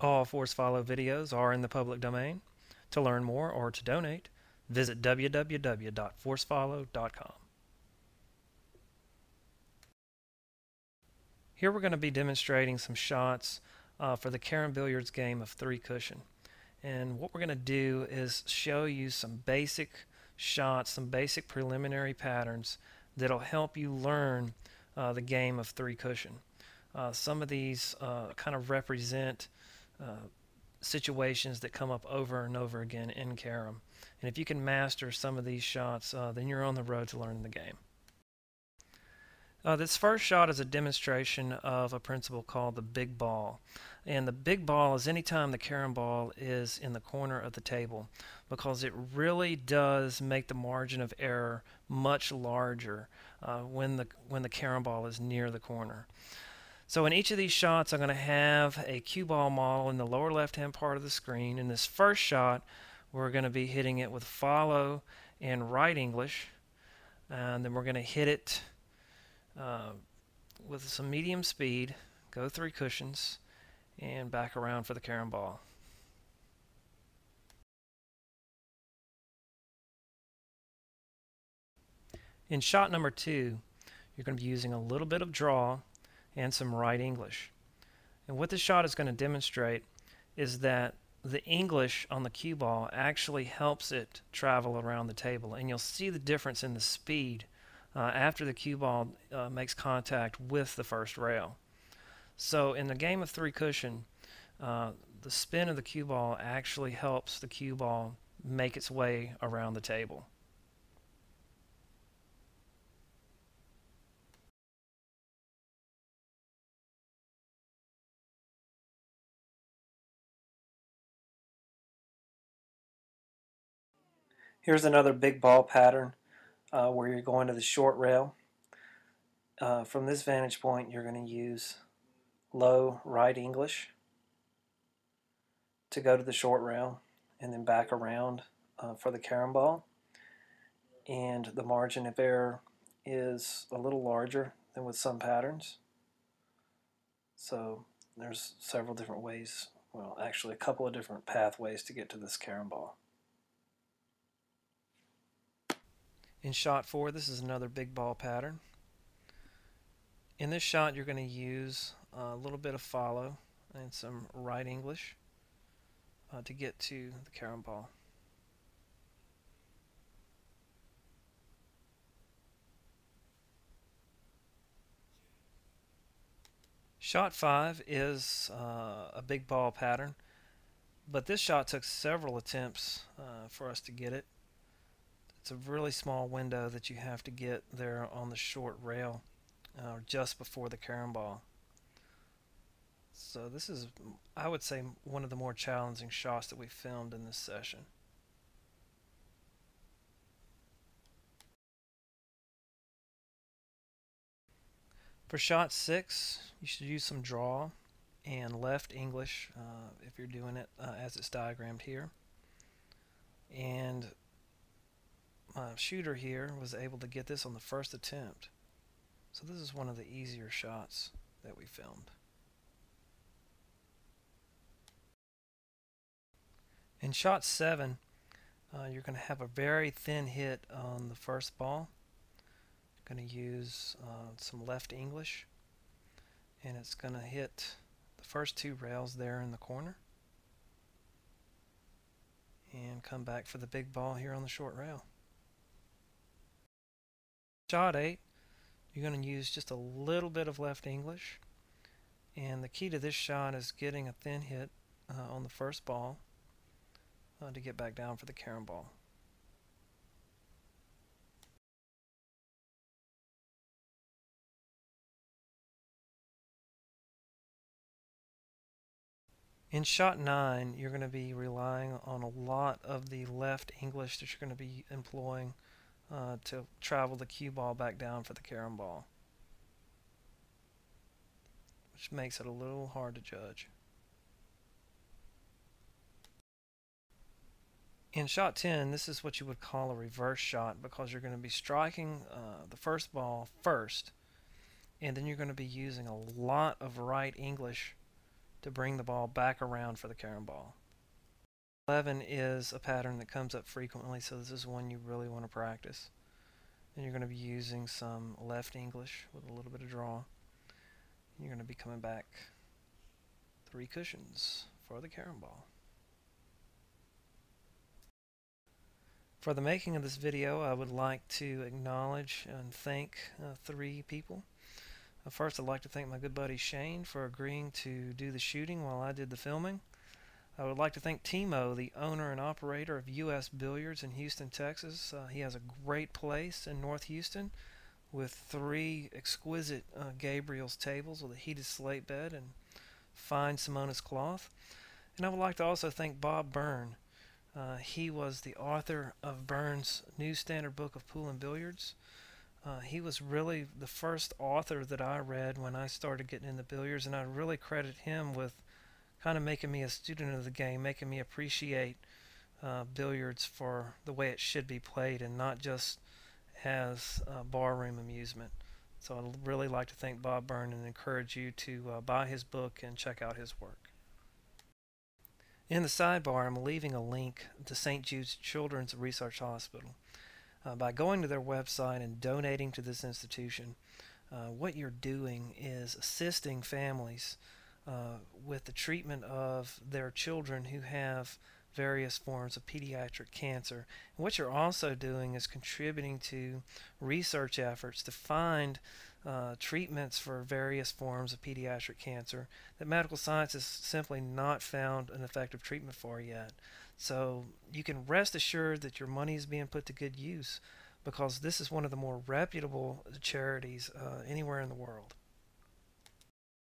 All Force Follow videos are in the public domain. To learn more or to donate, visit www.forcefollow.com. Here we're going to be demonstrating some shots for the Carom Billiards game of 3 cushion. And what we're going to do is show you some basic shots, some basic preliminary patterns that'll help you learn the game of 3 cushion. Some of these kind of represent situations that come up over and over again in Carom. And if you can master some of these shots, then you're on the road to learning the game. This first shot is a demonstration of a principle called the big ball. And the big ball is anytime the carom ball is in the corner of the table, because it really does make the margin of error much larger when the carom ball is near the corner. So in each of these shots, I'm going to have a cue ball model in the lower left-hand part of the screen. In this first shot, we're going to be hitting it with follow and right English, and then we're going to hit it with some medium speed, go 3 cushions, and back around for the carom ball. In shot number 2, you're going to be using a little bit of draw and some right English. And what this shot is going to demonstrate is that the English on the cue ball actually helps it travel around the table, and you'll see the difference in the speed after the cue ball makes contact with the first rail. So in the game of 3 cushion, the spin of the cue ball actually helps the cue ball make its way around the table. Here's another big ball pattern where you're going to the short rail. From this vantage point, you're going to use low right English to go to the short rail and then back around for the carom ball. And the margin of error is a little larger than with some patterns. So there's several different ways, well actually a couple of different pathways to get to this carom ball. In shot 4, this is another big ball pattern. In this shot, you're going to use a little bit of follow and some right English to get to the carom ball. Shot 5 is a big ball pattern, but this shot took several attempts for us to get it. It's a really small window that you have to get there on the short rail just before the carom ball. So this is, I would say, one of the more challenging shots that we filmed in this session. For shot 6, you should use some draw and left English if you're doing it as it's diagrammed here. And my shooter here was able to get this on the first attempt. So this is one of the easier shots that we filmed. In shot 7, you're going to have a very thin hit on the first ball. You're going to use some left English, and it's going to hit the first 2 rails there in the corner and come back for the big ball here on the short rail. Shot 8, you're going to use just a little bit of left English, and the key to this shot is getting a thin hit on the first ball to get back down for the carom ball. In shot 9, you're going to be relying on a lot of the left English that you're going to be employing to travel the cue ball back down for the carom ball, which makes it a little hard to judge. In shot 10, this is what you would call a reverse shot, because you're going to be striking the first ball first, and then you're going to be using a lot of right English to bring the ball back around for the carom ball. 11 is a pattern that comes up frequently, so this is one you really want to practice. And you're going to be using some left English with a little bit of draw. You're going to be coming back 3 cushions for the carom ball. For the making of this video, I would like to acknowledge and thank 3 people. First, I'd like to thank my good buddy Shane for agreeing to do the shooting while I did the filming. I would like to thank Timo, the owner and operator of U.S. Billiards in Houston, Texas. He has a great place in North Houston with 3 exquisite Gabriel's tables with a heated slate bed and fine Simonis cloth. And I would like to also thank Bob Byrne. He was the author of Byrne's New Standard Book of Pool and Billiards. He was really the first author that I read when I started getting into billiards, and I really credit him with kind of making me a student of the game, making me appreciate billiards for the way it should be played and not just as barroom amusement. So I'd really like to thank Bob Byrne and encourage you to buy his book and check out his work. In the sidebar, I'm leaving a link to St. Jude's Children's Research Hospital. By going to their website and donating to this institution, what you're doing is assisting families with the treatment of their children who have various forms of pediatric cancer. And what you're also doing is contributing to research efforts to find treatments for various forms of pediatric cancer that medical science has simply not found an effective treatment for yet. So you can rest assured that your money is being put to good use, because this is one of the more reputable charities anywhere in the world.